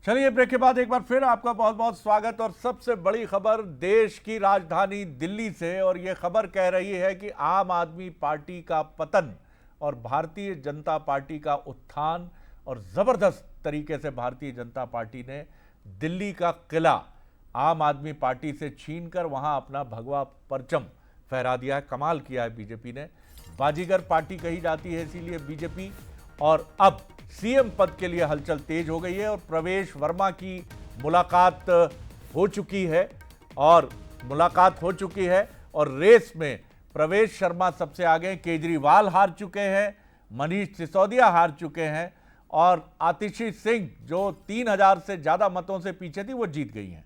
चलिए ब्रेक के बाद एक बार फिर आपका बहुत बहुत स्वागत। और सबसे बड़ी खबर देश की राजधानी दिल्ली से, और ये खबर कह रही है कि आम आदमी पार्टी का पतन और भारतीय जनता पार्टी का उत्थान। और ज़बरदस्त तरीके से भारतीय जनता पार्टी ने दिल्ली का किला आम आदमी पार्टी से छीनकर वहां अपना भगवा परचम फहरा दिया है। कमाल किया है बीजेपी ने। बाजीगर पार्टी कही जाती है इसीलिए बीजेपी। और अब सीएम पद के लिए हलचल तेज हो गई है और प्रवेश वर्मा की मुलाकात हो चुकी है और रेस में प्रवेश शर्मा सबसे आगे, केजरीवाल हार चुके हैं, मनीष सिसोदिया हार चुके हैं और आतिशी सिंह जो 3000 से ज़्यादा मतों से पीछे थी वो जीत गई हैं।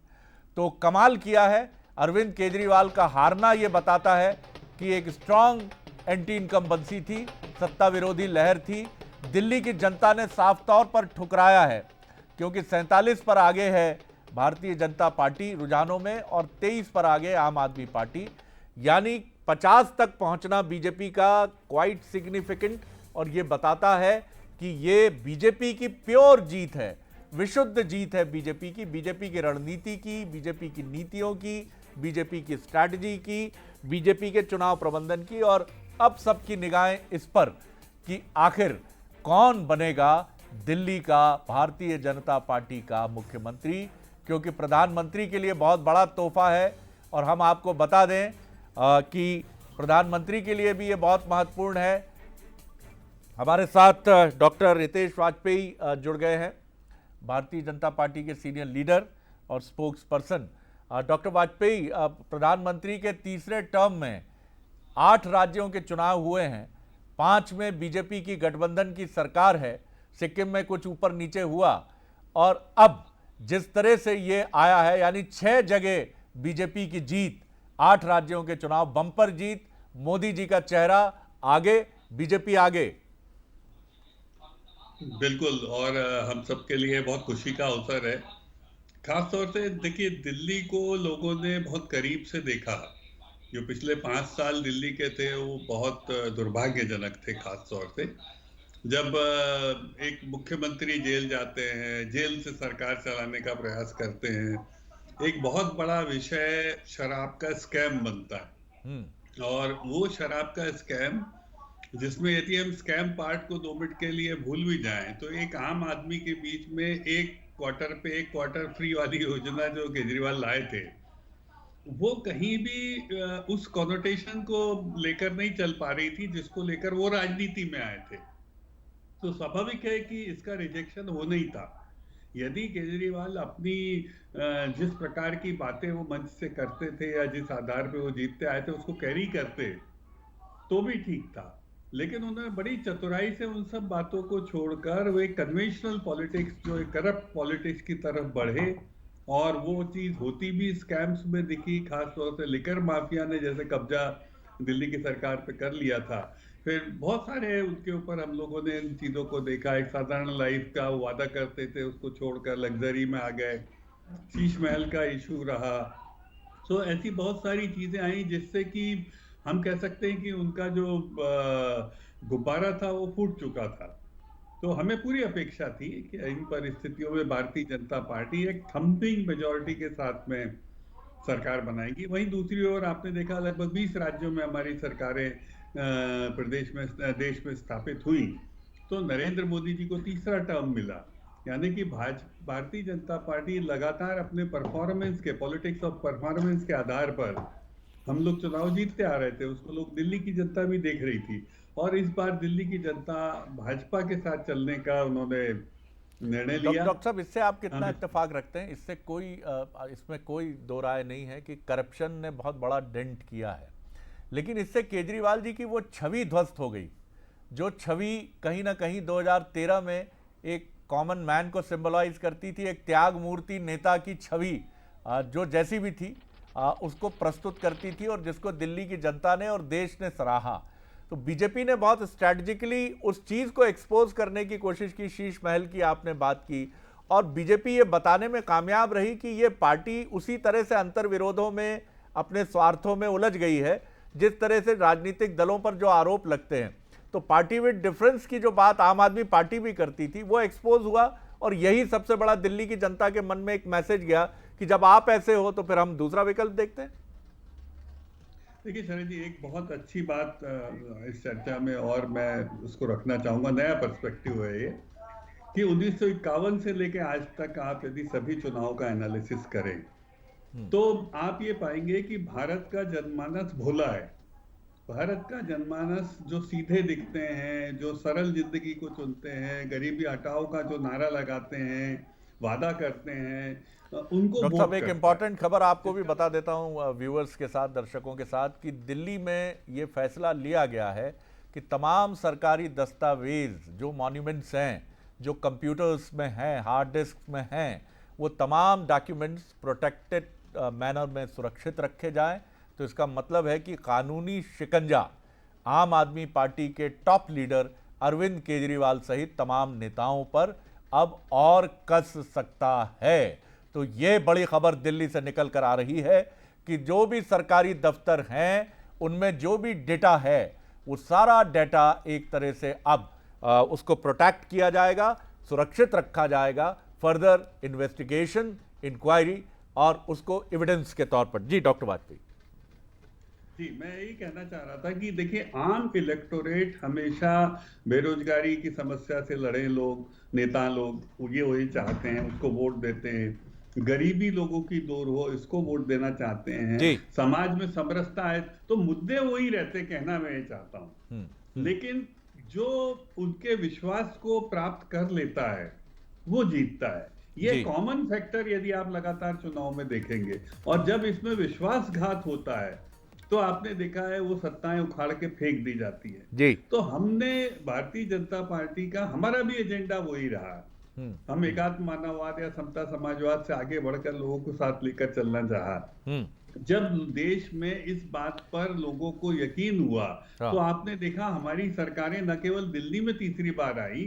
तो कमाल किया है। अरविंद केजरीवाल का हारना ये बताता है कि एक स्ट्रांग एंटी इनकम्बेंसी थी, सत्ता विरोधी लहर थी। दिल्ली की जनता ने साफ तौर पर ठुकराया है क्योंकि 47 पर आगे है भारतीय जनता पार्टी रुझानों में और 23 पर आगे आम आदमी पार्टी, यानी 50 तक पहुंचना बीजेपी का क्वाइट सिग्निफिकेंट। और ये बताता है कि ये बीजेपी की प्योर जीत है, विशुद्ध जीत है बीजेपी की रणनीति की, बीजेपी की नीतियों की, बीजेपी की स्ट्रैटेजी की, बीजेपी के चुनाव प्रबंधन की। और अब सबकी निगाहें इस पर कि आखिर कौन बनेगा दिल्ली का भारतीय जनता पार्टी का मुख्यमंत्री, क्योंकि प्रधानमंत्री के लिए बहुत बड़ा तोहफा है। और हम आपको बता दें कि प्रधानमंत्री के लिए भी ये बहुत महत्वपूर्ण है। हमारे साथ डॉक्टर रितेश वाजपेयी जुड़ गए हैं, भारतीय जनता पार्टी के सीनियर लीडर और स्पोक्स पर्सन। डॉक्टर वाजपेयी, प्रधानमंत्री के तीसरे टर्म में 8 राज्यों के चुनाव हुए हैं, 5 में बीजेपी की गठबंधन की सरकार है, सिक्किम में कुछ ऊपर नीचे हुआ, और अब जिस तरह से ये आया है यानी 6 जगह बीजेपी की जीत, 8 राज्यों के चुनाव बम्पर जीत, मोदी जी का चेहरा आगे, बीजेपी आगे। बिल्कुल। और हम सबके लिए बहुत खुशी का अवसर है। खास तौर से देखिए, दिल्ली को लोगों ने बहुत करीब से देखा। जो पिछले 5 साल दिल्ली के थे वो बहुत दुर्भाग्यजनक थे। खास तौर से जब एक मुख्यमंत्री जेल जाते हैं, जेल से सरकार चलाने का प्रयास करते हैं, एक बहुत बड़ा विषय शराब का स्कैम बनता है। और वो शराब का स्कैम जिसमें यदि हम स्कैम पार्ट को 2 मिनट के लिए भूल भी जाएं तो एक आम आदमी के बीच में एक क्वार्टर पे एक क्वार्टर फ्री वाली योजना जो केजरीवाल लाए थे, वो कहीं भी उस कॉनोटेशन को लेकर नहीं चल पा रही थी जिसको लेकर वो राजनीति में आए थे। तो स्वाभाविक है कि इसका रिजेक्शन होना ही था। यदि केजरीवाल अपनी जिस प्रकार की बातें वो मंच से करते थे या जिस आधार पे वो जीतते आए थे उसको कैरी करते तो भी ठीक था, लेकिन उन्होंने बड़ी चतुराई से उन सब बातों को छोड़कर वो एक कन्वेंशनल पॉलिटिक्स, जो एक करप्ट पॉलिटिक्स की तरफ बढ़े। और वो चीज होती भी स्कैम्स में दिखी। खास तौर से लिकर माफिया ने जैसे कब्जा दिल्ली की सरकार पे कर लिया था, फिर बहुत सारे उनके ऊपर हम लोगों ने इन चीजों को देखा। एक साधारण लाइफ का वादा करते थे, उसको छोड़कर लग्जरी में आ गए। शीश महल का इशू रहा। तो ऐसी बहुत सारी चीजें आई जिससे कि हम कह सकते हैं कि उनका जो गुब्बारा था वो फूट चुका था। तो हमें पूरी अपेक्षा थी कि इन परिस्थितियों में भारतीय जनता पार्टी एक थंपिंग मेजॉरिटी के साथ में सरकार बनाएगी। वहीं दूसरी ओर आपने देखा लगभग 20 राज्यों में हमारी सरकारें देश में स्थापित हुई। तो नरेंद्र मोदी जी को तीसरा टर्म मिला, यानी कि भारतीय जनता पार्टी लगातार अपने परफॉर्मेंस के, पॉलिटिक्स ऑफ परफॉर्मेंस के आधार पर हम लोग चुनाव जीतते आ रहे थे। उसको लोग, दिल्ली की जनता भी देख रही थी। और इस बार दिल्ली की जनता भाजपा के साथ चलने का उन्होंने निर्णय लिया। डॉक्टर साहब, इससे आप कितना इत्तेफाक रखते हैं? इससे इसमें कोई दो राय नहीं है कि करप्शन ने बहुत बड़ा डेंट किया है, लेकिन इससे केजरीवाल जी की वो छवि ध्वस्त हो गई, जो छवि कहीं ना कहीं 2013 में एक कॉमन मैन को सिंबलाइज करती थी, एक त्याग मूर्ति नेता की छवि जो जैसी भी थी उसको प्रस्तुत करती थी और जिसको दिल्ली की जनता ने और देश ने सराहा। तो बीजेपी ने बहुत स्ट्रैटेजिकली उस चीज़ को एक्सपोज करने की कोशिश की। शीश महल की आपने बात की, और बीजेपी ये बताने में कामयाब रही कि ये पार्टी उसी तरह से अंतर्विरोधों में, अपने स्वार्थों में उलझ गई है जिस तरह से राजनीतिक दलों पर जो आरोप लगते हैं। तो पार्टी विद डिफरेंस की जो बात आम आदमी पार्टी भी करती थी वो एक्सपोज हुआ, और यही सबसे बड़ा दिल्ली की जनता के मन में एक मैसेज गया कि जब आप ऐसे हो तो फिर हम दूसरा विकल्प देखते हैं। देखिए शरद जी, एक बहुत अच्छी बात इस चर्चा में और मैं उसको रखना चाहूंगा, नया पर्सपेक्टिव है ये, कि 1951 से लेके आज तक आप यदि सभी चुनाव का एनालिसिस करें तो आप ये पाएंगे कि भारत का जनमानस भोला है। भारत का जनमानस जो सीधे दिखते हैं, जो सरल जिंदगी को चुनते हैं, गरीबी हटाओ का जो नारा लगाते हैं, वादा करते हैं, उनको डॉक्टर साहब, वोट एक करता इंपॉर्टेंट खबर आपको भी इसका बता देता हूं व्यूअर्स के साथ, दर्शकों के साथ, कि दिल्ली में ये फैसला लिया गया है कि तमाम सरकारी दस्तावेज जो मॉन्यूमेंट्स हैं, जो कंप्यूटर्स में हैं, हार्ड डिस्क में हैं, वो तमाम डॉक्यूमेंट्स प्रोटेक्टेड मैनर में सुरक्षित रखे जाएं। तो इसका मतलब है कि कानूनी शिकंजा आम आदमी पार्टी के टॉप लीडर अरविंद केजरीवाल सहित तमाम नेताओं पर अब और कस सकता है। तो ये बड़ी खबर दिल्ली से निकल कर आ रही है कि जो भी सरकारी दफ्तर हैं उनमें जो भी डेटा है वो सारा डेटा एक तरह से अब उसको प्रोटेक्ट किया जाएगा, सुरक्षित रखा जाएगा फर्दर इन्वेस्टिगेशन, इंक्वायरी और उसको एविडेंस के तौर पर। जी डॉक्टर वाजपेयी जी, मैं यही कहना चाह रहा था कि देखिए, आम इलेक्टोरेट हमेशा बेरोजगारी की समस्या से लड़े लोग, नेता लोग, ये वही चाहते हैं, उसको वोट देते हैं। गरीबी लोगों की दूर हो, इसको वोट देना चाहते हैं। जी। समाज में समरसता है, तो मुद्दे वही रहते, कहना मैं ये चाहता हूँ। लेकिन जो उनके विश्वास को प्राप्त कर लेता है वो जीतता है। ये कॉमन फैक्टर यदि आप लगातार चुनाव में देखेंगे, और जब इसमें विश्वासघात होता है तो आपने देखा है वो सत्ताएं उखाड़ के फेंक दी जाती है। जी। तो हमने भारतीय जनता पार्टी का, हमारा भी एजेंडा वही रहा। हम एकात्म मानववाद या समता समाजवाद से आगे बढ़कर लोगों को साथ लेकर चलना चाहा। जब देश में इस बात पर लोगों को यकीन हुआ तो आपने देखा हमारी सरकारें न केवल दिल्ली में तीसरी बार आई,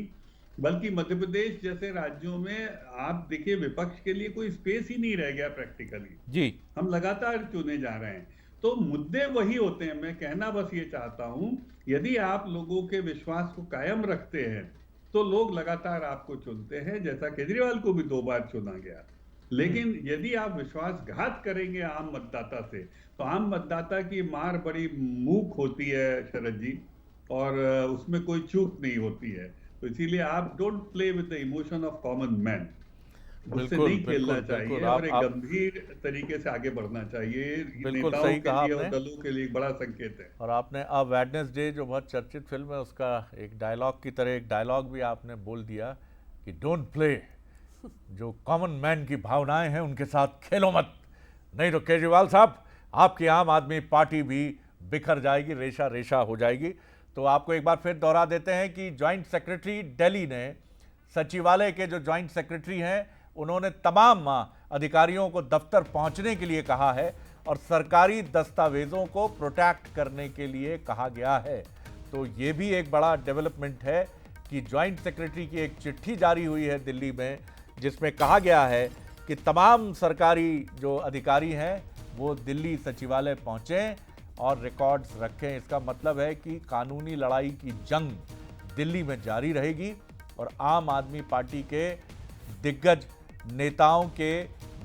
बल्कि मध्य प्रदेश जैसे राज्यों में आप देखिए विपक्ष के लिए कोई स्पेस ही नहीं रह गया प्रैक्टिकली। जी। हम लगातार चुने जा रहे हैं। तो मुद्दे वही होते हैं। मैं कहना बस ये चाहता हूं, यदि आप लोगों के विश्वास को कायम रखते हैं तो लोग लगातार आपको चुनते हैं, जैसा केजरीवाल को भी 2 बार चुना गया। लेकिन यदि आप विश्वासघात करेंगे आम मतदाता से, तो आम मतदाता की मार बड़ी मूक होती है शरद जी, और उसमें कोई चूक नहीं होती है। तो इसीलिए आप don't play with the emotion of common man, उससे नहीं खेलना चाहिए और एक गंभीर तरीके से आगे बढ़ना चाहिए। बिल्कुल नेताओं सही के कहा लिए आपने, और दलों के लिए एक बड़ा संकेत है। और आपने अब वेडनेसडे जो बहुत चर्चित फिल्म है उसका एक डायलॉग की तरह एक डायलॉग भी आपने बोल दिया कि डोंट प्ले, जो कॉमन मैन की भावनाएं हैं उनके साथ खेलो मत, नहीं तो केजरीवाल साहब आपकी आम आदमी पार्टी भी बिखर जाएगी, रेशा रेशा हो जाएगी। तो आपको एक बार फिर दोहरा देते हैं कि ज्वाइंट सेक्रेटरी दिल्ली ने, सचिवालय के जो ज्वाइंट सेक्रेटरी हैं, उन्होंने तमाम अधिकारियों को दफ्तर पहुंचने के लिए कहा है और सरकारी दस्तावेजों को प्रोटेक्ट करने के लिए कहा गया है। तो ये भी एक बड़ा डेवलपमेंट है कि ज्वाइंट सेक्रेटरी की एक चिट्ठी जारी हुई है दिल्ली में, जिसमें कहा गया है कि तमाम सरकारी जो अधिकारी हैं वो दिल्ली सचिवालय पहुंचें और रिकॉर्ड्स रखें। इसका मतलब है कि कानूनी लड़ाई की जंग दिल्ली में जारी रहेगी और आम आदमी पार्टी के दिग्गज नेताओं के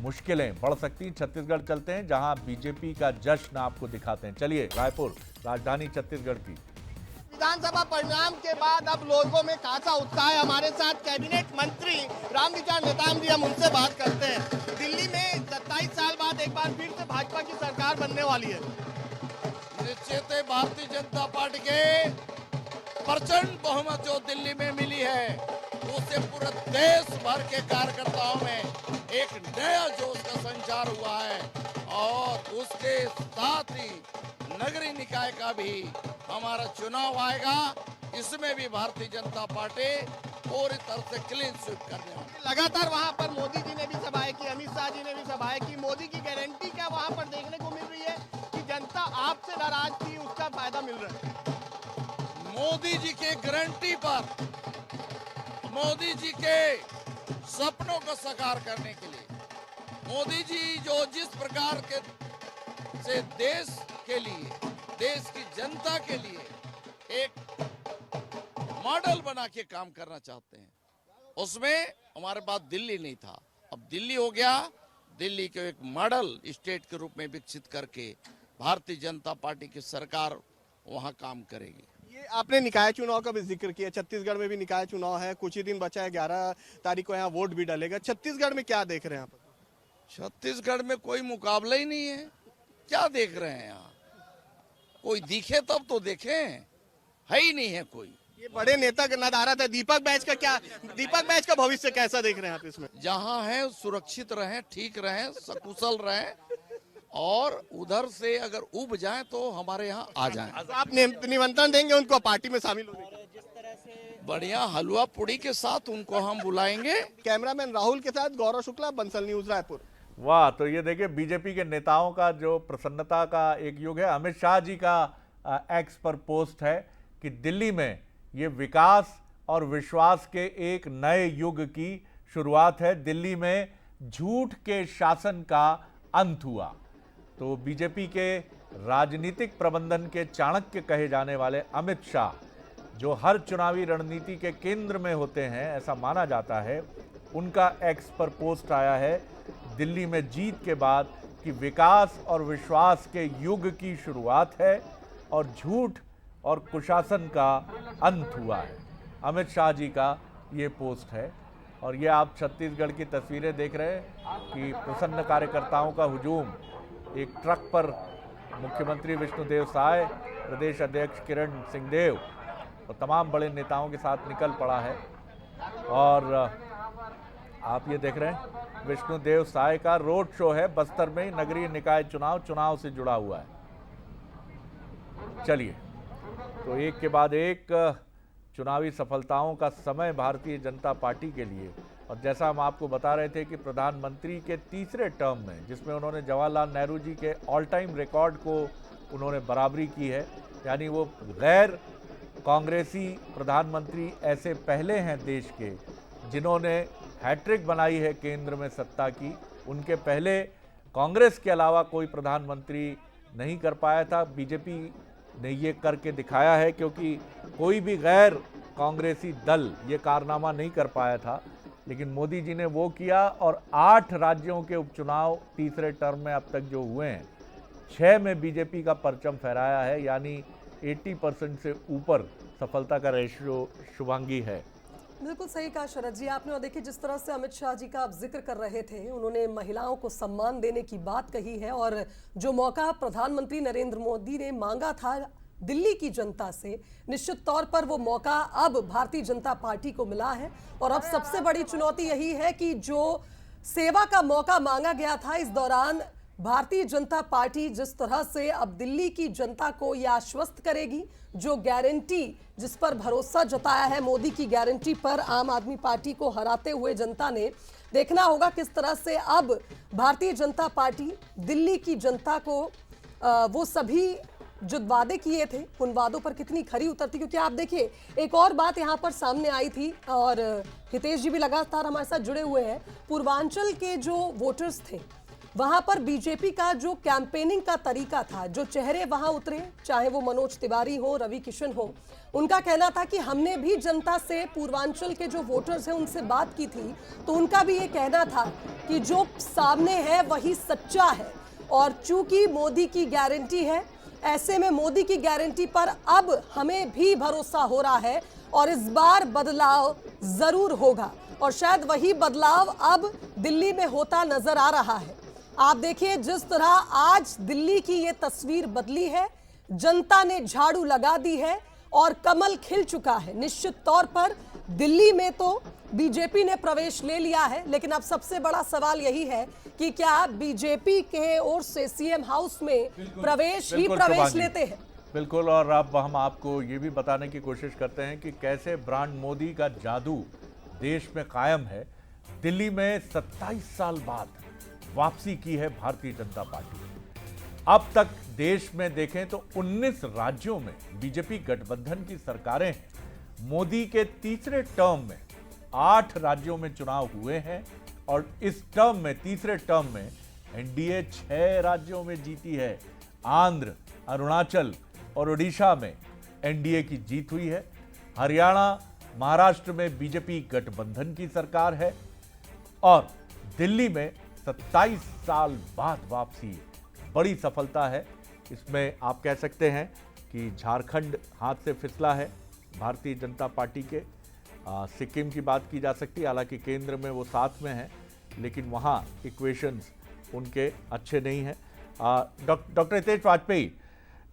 मुश्किलें बढ़ सकती। छत्तीसगढ़ चलते हैं जहां बीजेपी का जश्न आपको दिखाते हैं। चलिए रायपुर, राजधानी छत्तीसगढ़ की। विधानसभा परिणाम के बाद अब लोगों में खासा उत्साह है। हमारे साथ कैबिनेट मंत्री रामविचार नेताम जी, हम उनसे बात करते हैं। दिल्ली में 27 साल बाद एक बार फिर से भाजपा की सरकार बनने वाली है। निश्चित है, भारतीय जनता पार्टी के प्रचंड बहुमत जो दिल्ली में मिली है उससे पूरे देश भर के कार्यकर्ताओं में एक नया जोश का संचार हुआ है, और उसके साथ ही नगरीय निकाय का भी हमारा चुनाव आएगा। इसमें भी भारतीय जनता पार्टी पूरी तरह से क्लीन स्वीप करने वाली। लगातार वहां पर मोदी जी ने भी सभाएं की, अमित शाह जी ने भी सभाएं की। मोदी की गारंटी क्या वहां पर देखने को मिल रही है कि जनता आपसे नाराज थी, उसका फायदा मिल रहा है? मोदी जी के गारंटी पर, मोदी जी के सपनों को साकार करने के लिए, मोदी जी जो जिस प्रकार के से देश के लिए, देश की जनता के लिए एक मॉडल बना के काम करना चाहते हैं, उसमें हमारे पास दिल्ली नहीं था, अब दिल्ली हो गया। दिल्ली को एक मॉडल स्टेट के रूप में विकसित करके भारतीय जनता पार्टी की सरकार वहां काम करेगी। ये आपने निकाय चुनाव का भी जिक्र किया, छत्तीसगढ़ में भी निकाय चुनाव है, कुछ ही दिन बचा है, 11 तारीख को यहाँ वोट भी डालेगा। छत्तीसगढ़ में क्या देख रहे हैं आप? छत्तीसगढ़ में कोई मुकाबला ही नहीं है, क्या देख रहे हैं यहाँ? कोई दिखे तब तो देखें, है ही नहीं है कोई। ये बड़े नेता का नदारत है। दीपक बैच का भविष्य कैसा देख रहे हैं आप इसमें? जहाँ है सुरक्षित रहें, ठीक रहें, सकुशल रहें, और उधर से अगर उब जाएं तो हमारे यहाँ आ जाएं। आप निमंत्रण देंगे उनको पार्टी में शामिल होने का? बढ़िया हलवा पूड़ी के साथ उनको हम बुलाएंगे। कैमरामैन राहुल के साथ गौरव शुक्ला, बंसल न्यूज, रायपुर। वाह, तो ये देखिए बीजेपी के नेताओं का जो प्रसन्नता का एक युग है। अमित शाह जी का एक्स पर पोस्ट है कि दिल्ली में ये विकास और विश्वास के एक नए युग की शुरुआत है। दिल्ली में झूठ के शासन का अंत हुआ। तो बीजेपी के राजनीतिक प्रबंधन के चाणक्य कहे जाने वाले अमित शाह, जो हर चुनावी रणनीति के केंद्र में होते हैं ऐसा माना जाता है, उनका एक्स पर पोस्ट आया है दिल्ली में जीत के बाद कि विकास और विश्वास के युग की शुरुआत है और झूठ और कुशासन का अंत हुआ है। अमित शाह जी का ये पोस्ट है। और ये आप छत्तीसगढ़ की तस्वीरें देख रहे हैं कि प्रसन्न कार्यकर्ताओं का हुजूम एक ट्रक पर मुख्यमंत्री विष्णुदेव साय, प्रदेश अध्यक्ष किरण सिंहदेव और तमाम बड़े नेताओं के साथ निकल पड़ा है। और आप ये देख रहे हैं विष्णुदेव साय का रोड शो है बस्तर में। नगरीय निकाय चुनाव से जुड़ा हुआ है। चलिए, तो एक के बाद एक चुनावी सफलताओं का समय भारतीय जनता पार्टी के लिए। और जैसा हम आपको बता रहे थे कि प्रधानमंत्री के तीसरे टर्म में, जिसमें उन्होंने जवाहरलाल नेहरू जी के ऑल टाइम रिकॉर्ड को उन्होंने बराबरी की है, यानी वो गैर कांग्रेसी प्रधानमंत्री ऐसे पहले हैं देश के जिन्होंने हैट्रिक बनाई है केंद्र में सत्ता की। उनके पहले कांग्रेस के अलावा कोई प्रधानमंत्री नहीं कर पाया था। बीजेपी ने ये करके दिखाया है, क्योंकि कोई भी गैर कांग्रेसी दल ये कारनामा नहीं कर पाया था, लेकिन मोदी जी ने वो किया। और 8 राज्यों के उपचुनाव तीसरे टर्म में अब तक जो हुए हैं, 6 में बीजेपी का परचम फहराया है, यानी 80% से ऊपर सफलता का रेशियो शुभांगी है। बिल्कुल सही कहा शरद जी आपने। और देखिए जिस तरह से अमित शाह जी का आप जिक्र कर रहे थे, उन्होंने महिलाओं को सम्मान देने की बात कही है। और जो मौका प्रधानमंत्री नरेंद्र मोदी ने मांगा था दिल्ली की जनता से, निश्चित तौर पर वो मौका अब भारतीय जनता पार्टी को मिला है। और अब सबसे बड़ी चुनौती यही है कि जो सेवा का मौका मांगा गया था, इस दौरान भारतीय जनता पार्टी जिस तरह से अब दिल्ली की जनता को यह आश्वस्त करेगी, जो गारंटी जिस पर भरोसा जताया है, मोदी की गारंटी पर आम आदमी पार्टी को हराते हुए जनता ने, देखना होगा किस तरह से अब भारतीय जनता पार्टी दिल्ली की जनता को वो सभी जो वादे किए थे उन वादों पर कितनी खरी उतरती। क्योंकि आप देखिए एक और बात यहाँ पर सामने आई थी, और हितेश जी भी लगातार हमारे साथ जुड़े हुए हैं। पूर्वांचल के जो वोटर्स थे, वहां पर बीजेपी का जो कैंपेनिंग का तरीका था, जो चेहरे वहां उतरे, चाहे वो मनोज तिवारी हो, रवि किशन हो, उनका कहना था कि हमने भी जनता से, पूर्वांचल के जो वोटर्स हैं उनसे बात की थी, तो उनका भी ये कहना था कि जो सामने है वही सच्चा है। और चूंकि मोदी की गारंटी है, ऐसे में मोदी की गारंटी पर अब हमें भी भरोसा हो रहा है और इस बार बदलाव जरूर होगा। और शायद वही बदलाव अब दिल्ली में होता नजर आ रहा है। आप देखिए जिस तरह आज दिल्ली की ये तस्वीर बदली है, जनता ने झाड़ू लगा दी है और कमल खिल चुका है। निश्चित तौर पर दिल्ली में तो बीजेपी ने प्रवेश ले लिया है, लेकिन अब सबसे बड़ा सवाल यही है कि क्या बीजेपी के ओर से सीएम हाउस में प्रवेश लेते हैं। बिल्कुल। और अब हम आपको ये भी बताने की कोशिश करते हैं कि कैसे ब्रांड मोदी का जादू देश में कायम है। दिल्ली में 27 साल बाद वापसी की है भारतीय जनता पार्टी। अब तक देश में देखें तो 19 राज्यों में बीजेपी गठबंधन की सरकारें हैं। मोदी के तीसरे टर्म में 8 राज्यों में चुनाव हुए हैं और इस टर्म में, तीसरे टर्म में एनडीए 6 राज्यों में जीती है। आंध्र, अरुणाचल और ओडिशा में एनडीए की जीत हुई है। हरियाणा, महाराष्ट्र में बीजेपी गठबंधन की सरकार है और दिल्ली में 27 साल बाद वापसी बड़ी सफलता है। इसमें आप कह सकते हैं कि झारखंड हाथ से फिसला है भारतीय जनता पार्टी के। सिक्किम की बात की जा सकती है, हालांकि केंद्र में वो साथ में है, लेकिन वहाँ इक्वेशंस उनके अच्छे नहीं हैं। Doctor Hitesh Vajpayee,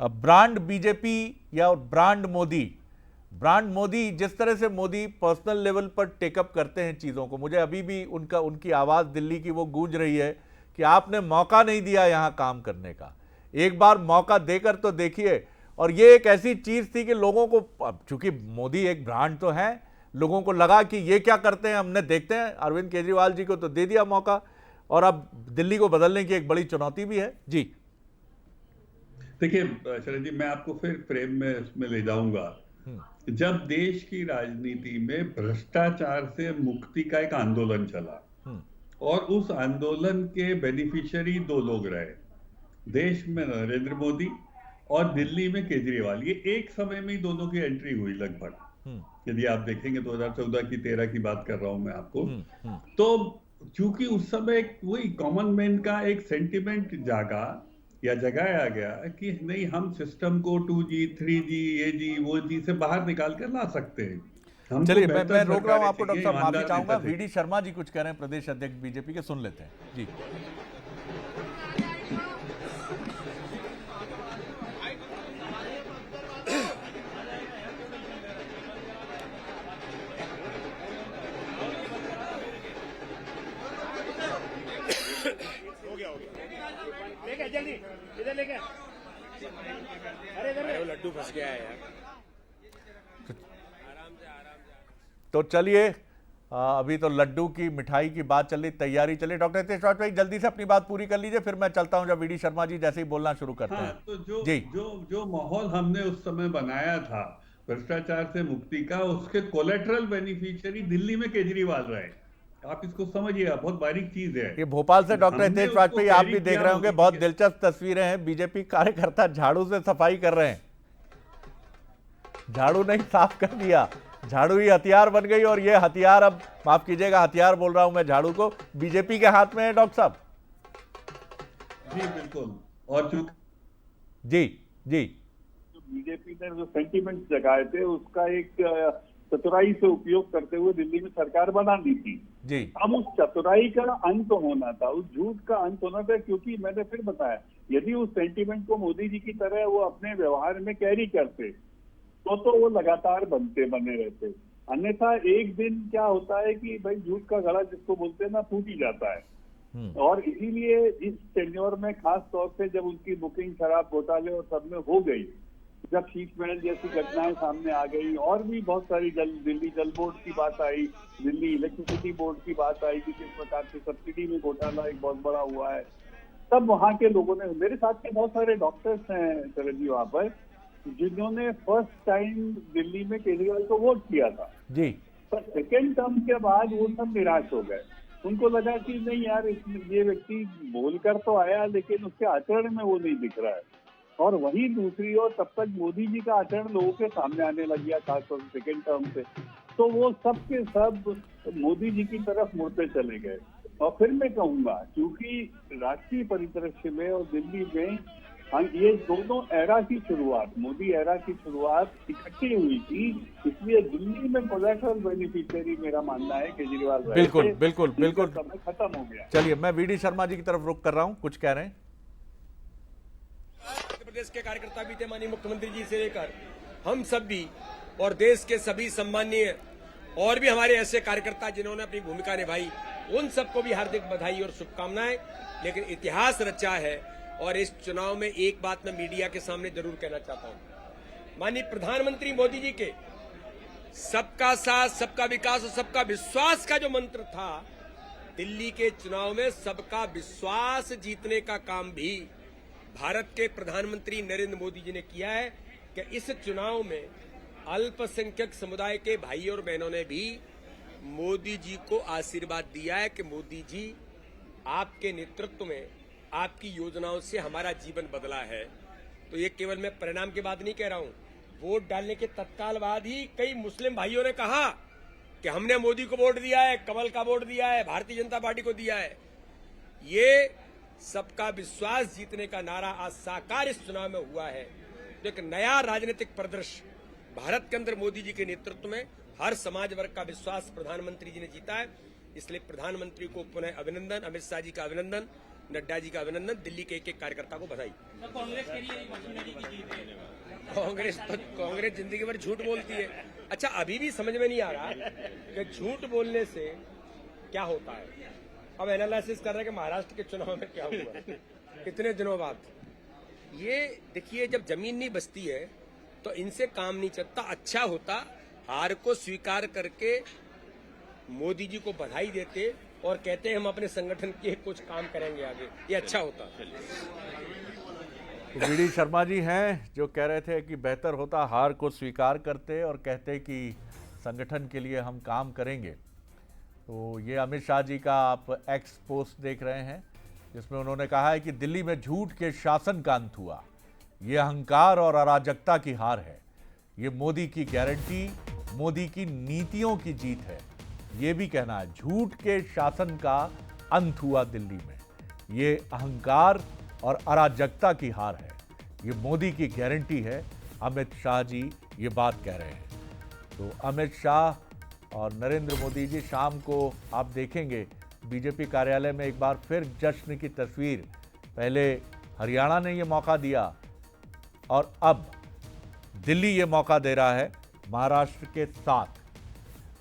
brand BJP या ब्रांड मोदी, जिस तरह से मोदी पर्सनल लेवल पर टेकअप करते हैं चीज़ों को, मुझे अभी भी उनकी आवाज़ दिल्ली की वो गूंज रही है कि आपने मौका नहीं दिया यहाँ काम करने का, एक बार मौका देकर तो देखिए। और ये एक ऐसी चीज़ थी कि लोगों को, चूंकि मोदी एक ब्रांड तो है, लोगों को लगा कि ये क्या करते हैं, हमने देखते हैं। अरविंद केजरीवाल जी को तो दे दिया मौका और अब दिल्ली को बदलने की एक बड़ी चुनौती भी है। जी देखिए शरद जी, मैं आपको फिर फ्रेम में इसमें ले जाऊंगा। जब देश की राजनीति में भ्रष्टाचार से मुक्ति का एक आंदोलन चला और उस आंदोलन के बेनिफिशियरी दो लोग रहे, देश में नरेंद्र मोदी और दिल्ली में केजरीवाल, ये एक समय में ही दोनों की एंट्री हुई लगभग। यदि आप देखेंगे 2014 की 13 की बात कर रहा हूं मैं आपको, तो चूंकि उस समय वही कॉमन मैन का एक सेंटिमेंट जागा या जगाया गया कि नहीं, हम सिस्टम को 2G 3G ये जी वो जी से बाहर निकाल कर ला सकते हैं। चलिए मैं रोक रहा हूं आपको डॉक्टर साहब, माफी चाहूंगा। वीडी शर्मा जी कुछ कह रहे हैं, प्रदेश अध्यक्ष बीजेपी के, सुन लेते हैं जी। जल्दी इधर लेके, अरे इधर लड्डू फंस गया है यार। तो चलिए, अभी तो लड्डू की मिठाई की बात चल रही, तैयारी चली। डॉक्टर हितेश वाजपेयी जल्दी से अपनी बात पूरी कर लीजिए, फिर मैं चलता हूं जब वीडी शर्मा जी जैसे ही बोलना शुरू करते हैं। तो जो माहौल हमने उस समय बनाया था भ्रष्टाचार से मुक्ति का, उसके कोलेटरल बेनिफिशियरी दिल्ली में केजरीवाल रहे। आप इसको समझिए, बहुत बारीक चीज है। ये भोपाल से डॉक्टर हितेश वाजपेयी, आप भी देख रहे होंगे, बहुत दिलचस्प तस्वीरें हैं। बीजेपी कार्यकर्ता झाड़ू से सफाई कर रहे हैं, झाड़ू नहीं साफ कर दिया, झाड़ू ही हथियार बन गई और ये हथियार, अब माफ कीजिएगा हथियार बोल रहा हूं मैं झाड़ू को, बीजेपी के हाथ में है डॉक्टर साहब। जी बिल्कुल। और जी बीजेपी ने जो सेंटिमेंट जगाए थे उसका एक चतुराई से उपयोग करते हुए दिल्ली में सरकार बना दी थी जी। अब उस चतुराई का अंत होना था, उस झूठ का अंत होना था, क्योंकि मैंने फिर बताया, यदि उस सेंटिमेंट को मोदी जी की तरह वो अपने व्यवहार में कैरी करते तो वो लगातार बने रहते। अन्यथा एक दिन क्या होता है कि भाई झूठ का घड़ा जिसको बोलते हैं ना, टूट ही जाता है। और इसीलिए इस टेन्योर में खास तौर से जब उनकी बुकिंग शराब घोटाले और सब में हो गई, जब शीश महल जैसी घटनाएं सामने आ गई, और भी बहुत सारी दिल्ली जल बोर्ड की बात आई, दिल्ली इलेक्ट्रिसिटी बोर्ड की बात आई कि किस प्रकार से सब्सिडी में घोटाला एक बहुत बड़ा हुआ है, तब वहां के लोगों ने, मेरे साथ के बहुत सारे डॉक्टर्स हैं शरद जी वहां पर, जिन्होंने फर्स्ट टाइम दिल्ली में केजरीवाल को वोट किया था जी, पर सेकेंड टर्म के बाद वो सब निराश हो गए। उनको लगा कि नहीं यार, ये व्यक्ति बोलकर तो आया लेकिन उसके आचरण में वो नहीं दिख रहा है। और वही दूसरी ओर तब तक मोदी जी का आचरण लोगों के सामने आने लग गया, खासतौर से सेकेंड टर्म से, तो वो सब के सब मोदी जी की तरफ मुड़ते चले गए। और फिर मैं कहूंगा, क्योंकि राष्ट्रीय परिदृश्य में और दिल्ली में ये दोनों एरा की शुरुआत, मोदी एरा की शुरुआत इकट्ठी हुई थी, इसलिए दिल्ली में कोलैटरल बेनिफिशियरी मेरा मानना है केजरीवाल। बिल्कुल समय खत्म हो गया। चलिए, मैं वीडी शर्मा जी की तरफ रुख कर रहा हूं, कुछ कह रहे हैं। मध्य प्रदेश के कार्यकर्ता भी थे, माननीय मुख्यमंत्री जी से लेकर हम सब भी, और देश के सभी सम्मानीय और भी हमारे ऐसे कार्यकर्ता जिन्होंने अपनी भूमिका निभाई, उन सबको भी हार्दिक बधाई और शुभकामनाएं। लेकिन इतिहास रचा है, और इस चुनाव में एक बात मैं मीडिया के सामने जरूर कहना चाहता हूं। माननीय प्रधानमंत्री मोदी जी के सबका साथ, सबका विकास और सबका विश्वास का जो मंत्र था, दिल्ली के चुनाव में सबका विश्वास जीतने का काम भी भारत के प्रधानमंत्री नरेंद्र मोदी जी ने किया है। कि इस चुनाव में अल्पसंख्यक समुदाय के भाई और बहनों ने भी मोदी जी को आशीर्वाद दिया है कि मोदी जी, आपके नेतृत्व में, आपकी योजनाओं से हमारा जीवन बदला है। तो ये केवल मैं परिणाम की बात नहीं कह रहा हूं, वोट डालने के तत्काल बाद ही कई मुस्लिम भाइयों ने कहा कि हमने मोदी को वोट दिया है, कमल का वोट दिया है, भारतीय जनता पार्टी को दिया है। ये सबका विश्वास जीतने का नारा आज साकार इस चुनाव में हुआ है। तो एक नया राजनीतिक परिदृश्य भारत के अंदर मोदी जी के नेतृत्व में हर समाज वर्ग का विश्वास प्रधानमंत्री जी ने जीता है। इसलिए प्रधानमंत्री को पुनः अभिनंदन, अमित शाह जी का अभिनंदन, नड्डा जी का अभिनंदन, दिल्ली के एक एक कार्यकर्ता को बधाई। कांग्रेस जिंदगी भर झूठ बोलती है। अच्छा, अभी भी समझ में नहीं आ रहा कि झूठ बोलने से क्या होता है। अब एनालिसिस कर रहे हैं कि महाराष्ट्र के चुनाव में क्या हुआ कितने दिनों बाद। ये देखिए, जब जमीन नहीं बचती है तो इनसे काम नहीं चलता। अच्छा होता हार को स्वीकार करके मोदी जी को बधाई देते और कहते हम अपने संगठन के कुछ काम करेंगे आगे, ये अच्छा होता। वीडी शर्मा जी हैं जो कह रहे थे कि बेहतर होता हार को स्वीकार करते और कहते कि संगठन के लिए हम काम करेंगे। तो ये अमित शाह जी का आप एक्स पोस्ट देख रहे हैं जिसमें उन्होंने कहा है कि दिल्ली में झूठ के शासन का अंत हुआ। ये अहंकार और अराजकता की हार है। ये मोदी की गारंटी, मोदी की नीतियों की जीत है। ये भी कहना है झूठ के शासन का अंत हुआ दिल्ली में। ये अहंकार और अराजकता की हार है। ये मोदी की गारंटी है। अमित शाह जी ये बात कह रहे हैं। तो अमित शाह और नरेंद्र मोदी जी शाम को आप देखेंगे बीजेपी कार्यालय में एक बार फिर जश्न की तस्वीर। पहले हरियाणा ने ये मौका दिया और अब दिल्ली ये मौका दे रहा है महाराष्ट्र के साथ।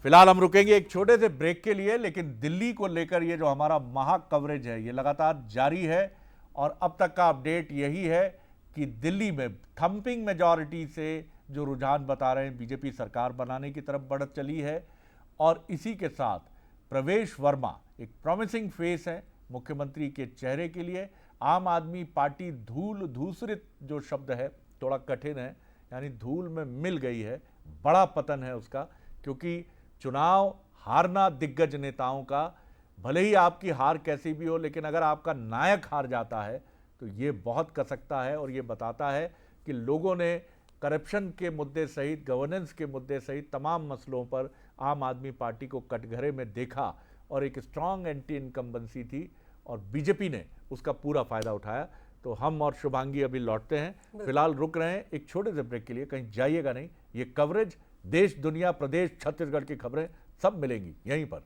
फिलहाल हम रुकेंगे एक छोटे से ब्रेक के लिए, लेकिन दिल्ली को लेकर ये जो हमारा महा कवरेज है ये लगातार जारी है और अब तक का अपडेट यही है कि दिल्ली में थंपिंग मेजॉरिटी से जो रुझान बता रहे हैं बीजेपी सरकार बनाने की तरफ बढ़त चली है। और इसी के साथ प्रवेश वर्मा एक प्रॉमिसिंग फेस है मुख्यमंत्री के चेहरे के लिए। आम आदमी पार्टी धूल धूसरित जो शब्द है थोड़ा कठिन है, यानी धूल में मिल गई है। बड़ा पतन है उसका, क्योंकि चुनाव हारना दिग्गज नेताओं का, भले ही आपकी हार कैसी भी हो, लेकिन अगर आपका नायक हार जाता है तो ये बहुत कसकता है और ये बताता है कि लोगों ने करप्शन के मुद्दे सहित, गवर्नेंस के मुद्दे सहित तमाम मसलों पर आम आदमी पार्टी को कटघरे में देखा और एक स्ट्रांग एंटी इनकम्बेंसी थी और बीजेपी ने उसका पूरा फायदा उठाया। तो हम और शुभांगी अभी लौटते हैं, फिलहाल रुक रहे हैं एक छोटे से ब्रेक के लिए, कहीं जाइएगा नहीं। ये कवरेज देश, दुनिया, प्रदेश, छत्तीसगढ़ की खबरें सब मिलेंगी यहीं पर।